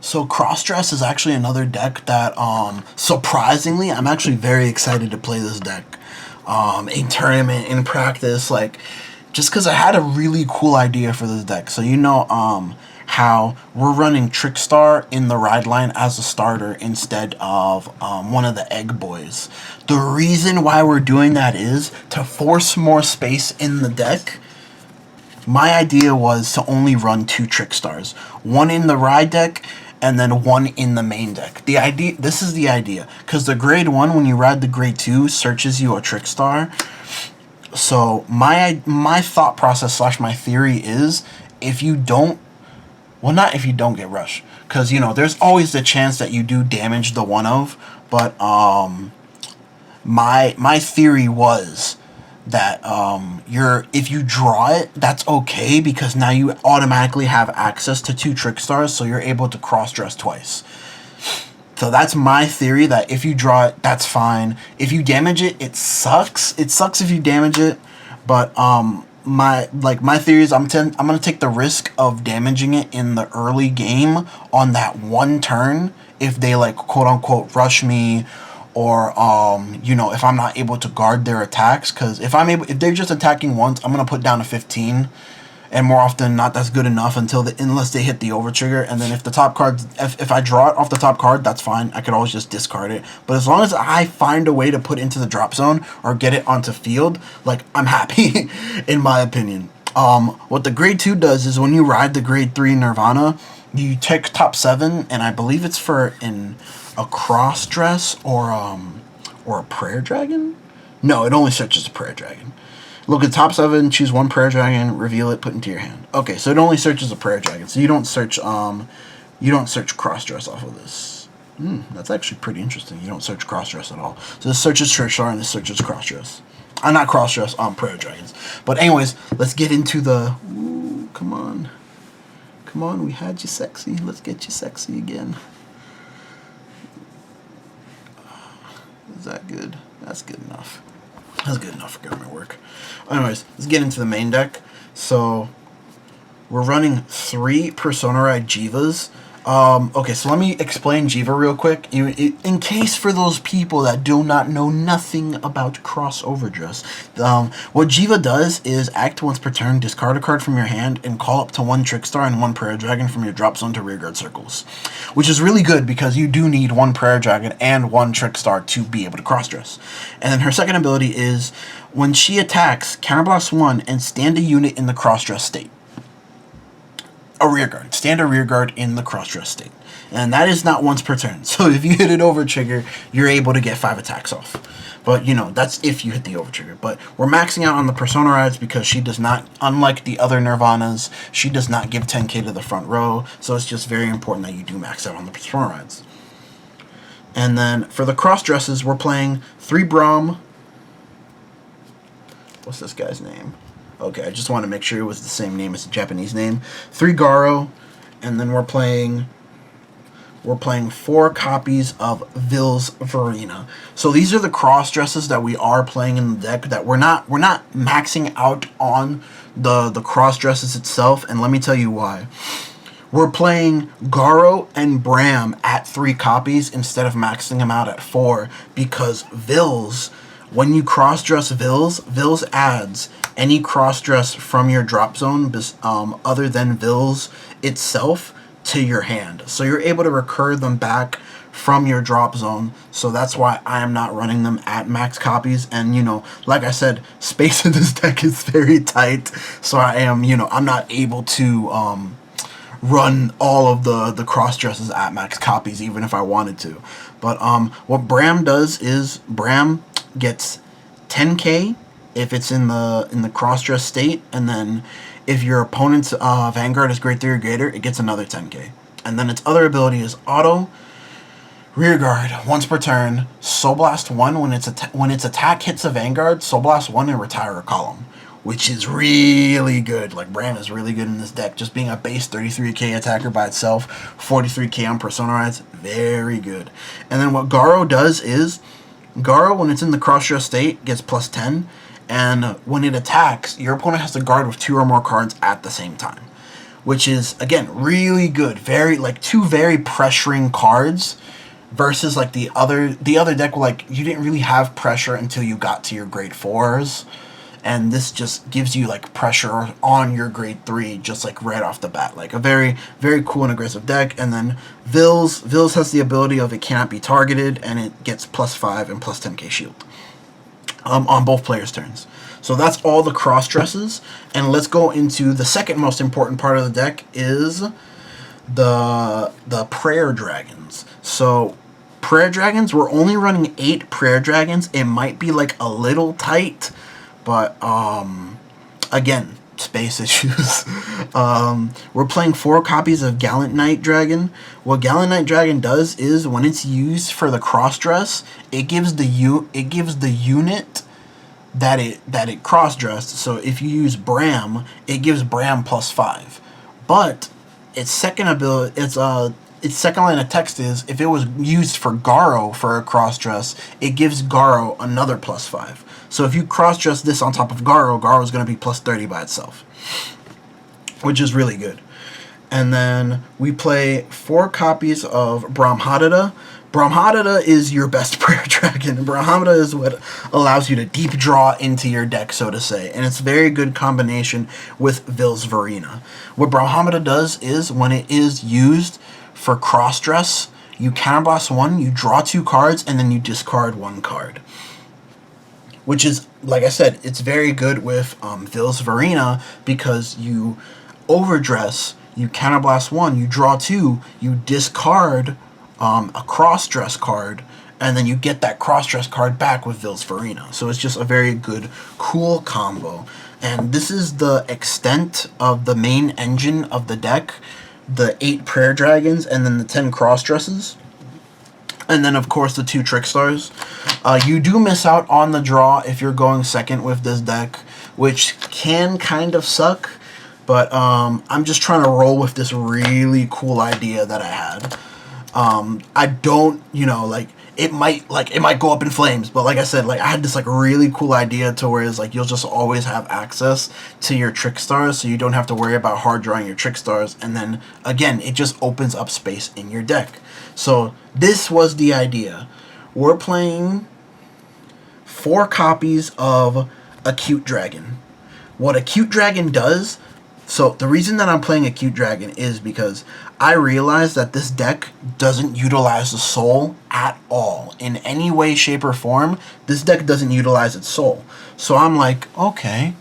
So Crossdress is actually another deck that, surprisingly, I'm actually very excited to play this deck. In tournament, in practice, like, just because I had a really cool idea for this deck. So how we're running Trickstar in the ride line as a starter instead of one of the egg boys. The reason why we're doing that is to force more space in the deck. My idea was to only run 2 Trickstars, one in the ride deck and then one in the main deck. This is the idea, because the grade 1, when you ride the grade 2, searches you a Trickstar. So my thought process / my theory is, if you don't, well, not if you don't get rushed, because there's always the chance that you do damage the one of, but my theory was that if you draw it, that's okay, because now you automatically have access to 2 Trickstars, so you're able to cross-dress twice. So that's my theory, that if you draw it, that's fine. If you damage it, it sucks. It sucks if you damage it, but my theory is I'm gonna take the risk of damaging it in the early game on that one turn if they quote unquote rush me, or if I'm not able to guard their attacks, because if they're just attacking once, I'm gonna put down a 15, and more often than not, that's good enough unless they hit the over trigger. And then if the top card, if I draw it off the top card, that's fine. I could always just discard it. But as long as I find a way to put into the drop zone or get it onto field, I'm happy, in my opinion. What the grade 2 does is when you ride the grade 3 Nirvana, you take top 7, and I believe it's for a cross-dress or a prayer dragon? No, it only searches a prayer dragon. Look at top 7, choose 1 prayer dragon, reveal it, put into your hand. Okay, so it only searches a prayer dragon. So you don't search cross-dress off of this. That's actually pretty interesting. You don't search cross-dress at all. So this searches Trickstar and this searches cross-dress. Not cross-dress, prayer dragons. But anyways, let's get into the... Ooh, come on. Come on, we had you sexy. Let's get you sexy again. Is that good? That's good enough. That's good enough for government work. Anyways, let's get into the main deck. So, we're running 3 Persona Ride JHEVAs. Okay, so let me explain JHEVA real quick. In case for those people that do not know nothing about cross overdress. What JHEVA does is act once per turn, discard a card from your hand, and call up to 1 Trickstar and 1 Prayer Dragon from your drop zone to rearguard circles. Which is really good, because you do need 1 Prayer Dragon and 1 Trickstar to be able to cross-dress. And then her second ability is, when she attacks, counterblast 1 and stand a unit in the cross-dress state. A rearguard. Stand a rearguard in the cross-dress state. And that is not once per turn. So if you hit it over trigger, you're able to get 5 attacks off. But, that's if you hit the over trigger. But we're maxing out on the Persona Rides because she does not, unlike the other Nirvanas, she does not give 10k to the front row. So it's just very important that you do max out on the Persona Rides. And then for the cross-dresses, we're playing 3 Braum. What's this guy's name? Okay, I just want to make sure it was the same name as the Japanese name. 3 Garo, and then we're playing 4 copies of Vil's Verena. So these are the cross dresses that we are playing in the deck, that we're not maxing out on the cross dresses itself, and let me tell you why. We're playing Garo and Bram at 3 copies instead of maxing them out at 4, because Vil's, when you cross-dress Vil's adds any cross-dress from your drop zone other than Vil's itself to your hand. So you're able to recur them back from your drop zone. So that's why I am not running them at max copies. And, like I said, space in this deck is very tight. So I am, I'm not able to run all of the cross-dresses at max copies, even if I wanted to. But what Bram does is Bram gets 10k if it's in the cross-dress state, and then if your opponent's Vanguard is grade 3 or greater, it gets another 10k. And then its other ability is auto rearguard once per turn, Soul Blast 1 when its attack hits a Vanguard, Soul Blast 1 and retire a column, which is really good. Bram is really good in this deck, just being a base 33k attacker by itself, 43k on Persona Rides, very good. And then what Garo does is, Garo, when it's in the cross-dress state, gets plus 10, and when it attacks, your opponent has to guard with 2 or more cards at the same time. which is, again, really good. Very, like, two very pressuring cards versus, like, the other deck, like, you didn't really have pressure until you got to your grade 4s. And this just gives you, like, pressure on your grade 3, just, like, right off the bat. Like, a very, very cool and aggressive deck. And then Vils has the ability of it cannot be targeted, and it gets +5 and +10k shield on both players' turns. So that's all the cross dresses. And let's go into the second most important part of the deck is the prayer dragons. So prayer dragons, we're only running 8 prayer dragons. It might be, like, a little tight, but again, space issues. We're playing 4 copies of Gallant Knight Dragon. What Gallant Knight Dragon does is when it's used for the cross dress, it gives the unit that it cross dressed. So if you use Bram, it gives Bram +5. But its second ability, its second line of text is if it was used for Garo for a cross dress, it gives Garo another +5. So if you cross-dress this on top of Garo, Garo is going to be +30 by itself, which is really good. And then we play 4 copies of Brahmhadita. Brahmhadita is your best prayer dragon. Brahmhadita is what allows you to deep draw into your deck, so to say. And it's a very good combination with Vilsvarina. What Brahmhadita does is when it is used for cross-dress, you counterblast 1, you draw 2 cards, and then you discard 1 card. Which is, like I said, it's very good with Vilsvarina because you overdress, you counterblast 1, you draw 2, you discard a cross-dress card, and then you get that cross-dress card back with Vilsvarina. So it's just a very good, cool combo. And this is the extent of the main engine of the deck, the 8 prayer dragons, and then the 10 cross-dresses. And then, of course, the 2 trick stars. You do miss out on the draw if you're going second with this deck, which can kind of suck. But I'm just trying to roll with this really cool idea that I had. I don't, it might go up in flames. But like I said, I had this really cool idea to where it's you'll just always have access to your trick stars, so you don't have to worry about hard drawing your trick stars. And then again, it just opens up space in your deck. So this was the idea. We're playing 4 copies of Acute Dragon. What Acute Dragon does, so the reason that I'm playing Acute Dragon is because I realized that this deck doesn't utilize the soul at all. In any way, shape, or form, this deck doesn't utilize its soul. So I'm like, okay,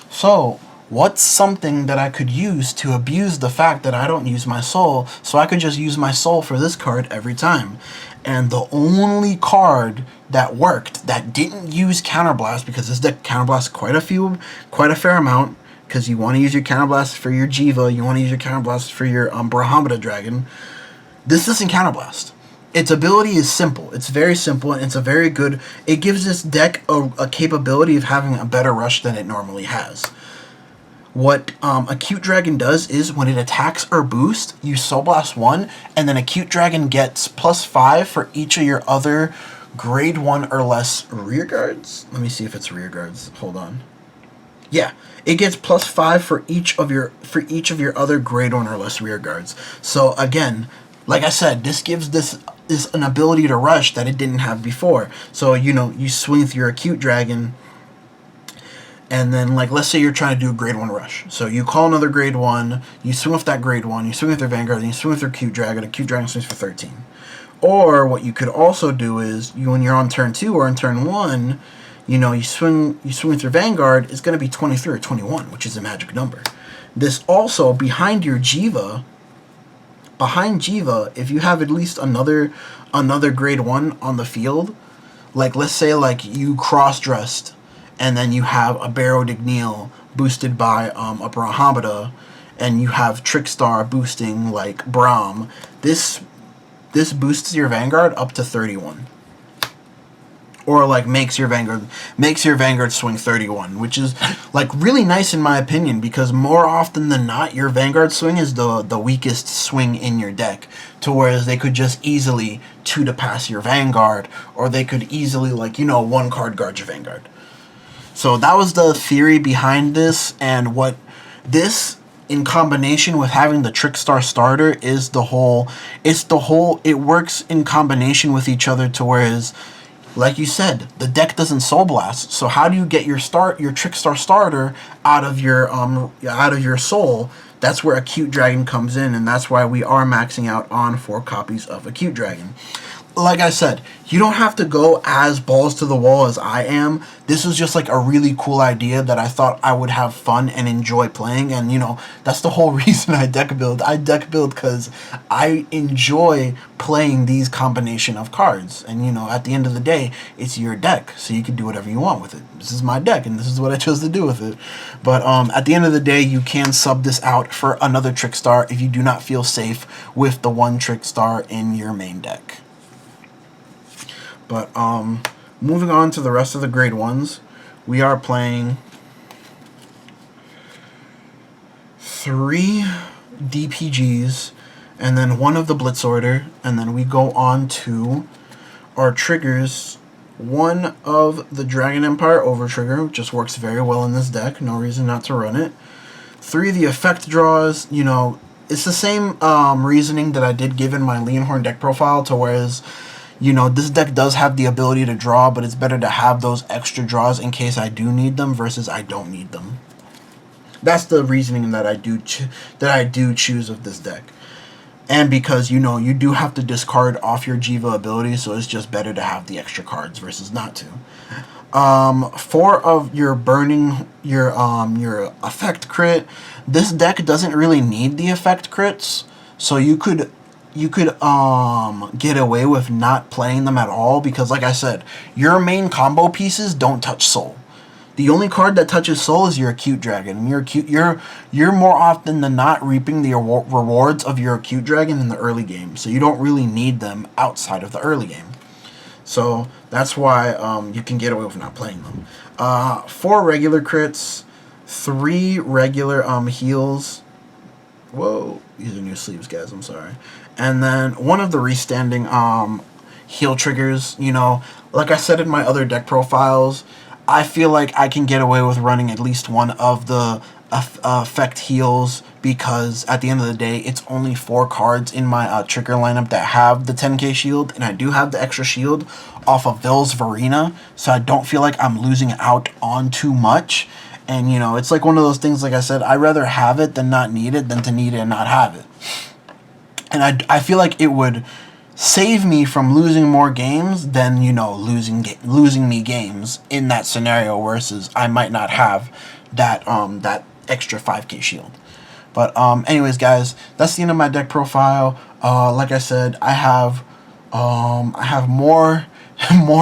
so what's something that I could use to abuse the fact that I don't use my soul, so I could just use my soul for this card every time? And the only card that worked, that didn't use Counterblast, because this deck counterblasts quite a fair amount, because you want to use your Counterblast for your JHEVA, you want to use your Counterblast for your Brahmhadita Dragon. This doesn't Counterblast. Its ability is simple. It's very simple, and it's a very good... It gives this deck a capability of having a better rush than it normally has. What Acute Dragon does is when it attacks or boosts, you Soul Blast 1, and then Acute Dragon gets +5 for each of your other grade 1 or less rear guards. Let me see if it's rear guards. Hold on. Yeah, it gets +5 for each of your other grade 1 or less rear guards. So again, like I said, this gives this an ability to rush that it didn't have before. So you swing with your Acute Dragon. And then, let's say you're trying to do a grade 1 rush. So you call another grade 1, you swing with that grade 1, you swing with your Vanguard, and you swing with your Acute Dragon. Acute Dragon swings for 13. Or what you could also do is, when you're on turn 2 or on turn 1, you swing with your Vanguard, it's going to be 23 or 21, which is a magic number. This also, behind JHEVA, if you have at least another grade 1 on the field, let's say you cross-dressed, and then you have a Barrow Digneal boosted by a Brahmhadita, and you have Trickstar boosting Brahm. This boosts your Vanguard up to 31. Or makes your Vanguard swing 31, which is really nice in my opinion, because more often than not your Vanguard swing is the weakest swing in your deck, to whereas they could just easily 2 to pass your Vanguard, or they could easily 1 card guard your Vanguard. So that was the theory behind this, and what this in combination with having the Trickstar starter is it works in combination with each other to whereas, like you said, the deck doesn't Soul Blast. So how do you get your Trickstar starter out of your Soul? That's where Acute Dragon comes in, and that's why we are maxing out on 4 copies of Acute Dragon. Like I said, you don't have to go as balls to the wall as I am. This was just like a really cool idea that I thought I would have fun and enjoy playing. And, you know, that's the whole reason I deck build. I deck build because I enjoy playing these combination of cards. And, you know, at the end of the day, it's your deck. So you can do whatever you want with it. This is my deck, and this is what I chose to do with it. But at the end of the day, you can sub this out for another Trickstar if you do not feel safe with the one Trickstar in your main deck. But moving on to the rest of the grade 1s, we are playing 3 DPGs and then 1 of the Blitz Order, and then we go on to our triggers. 1 of the Dragon Empire Over Trigger, which just works very well in this deck, no reason not to run it. 3 of the effect draws, you know, it's the same reasoning that I did give in my Leonhorn deck profile, to whereas, you know, this deck does have the ability to draw, but it's better to have those extra draws in case I do need them versus I don't need them. That's the reasoning that I do choose of this deck. And because, you know, you do have to discard off your JHEVA ability, so it's just better to have the extra cards versus not to. 4 of your burning, your effect crit. This deck doesn't really need the effect crits, so you could get away with not playing them at all, because like I said, your main combo pieces don't touch Soul. The only card that touches Soul is your Acute Dragon, and you're more often than not reaping the rewards of your Acute Dragon in the early game, so you don't really need them outside of the early game. So that's why you can get away with not playing them. 4 regular crits, 3 regular heals. Whoa, these are new sleeves, guys, I'm sorry. And then 1 of the restanding heal triggers. You know, like I said in my other deck profiles, I feel like I can get away with running at least 1 of the effect heals, because at the end of the day, it's only 4 cards in my trigger lineup that have the 10k shield, and I do have the extra shield off of Vilsvarina, so I don't feel like I'm losing out on too much. And, you know, it's like one of those things, like I said, I'd rather have it than not need it than to need it and not have it. And I feel like it would save me from losing more games than, you know, losing me games in that scenario, versus I might not have that that extra 5k shield. But anyways, guys, that's the end of my deck profile. Like I said, I have more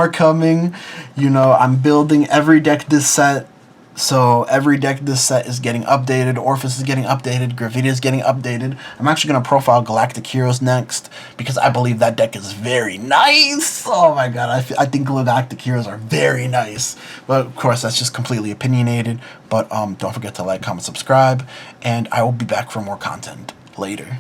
coming. You know, I'm building every deck this set. So every deck this set is getting updated. Orphis is getting updated. Gravidia is getting updated. I'm actually going to profile Galactic Heroes next, because I believe that deck is very nice. Oh my god, I think Galactic Heroes are very nice. But of course, that's just completely opinionated. But don't forget to like, comment, subscribe, and I will be back for more content later.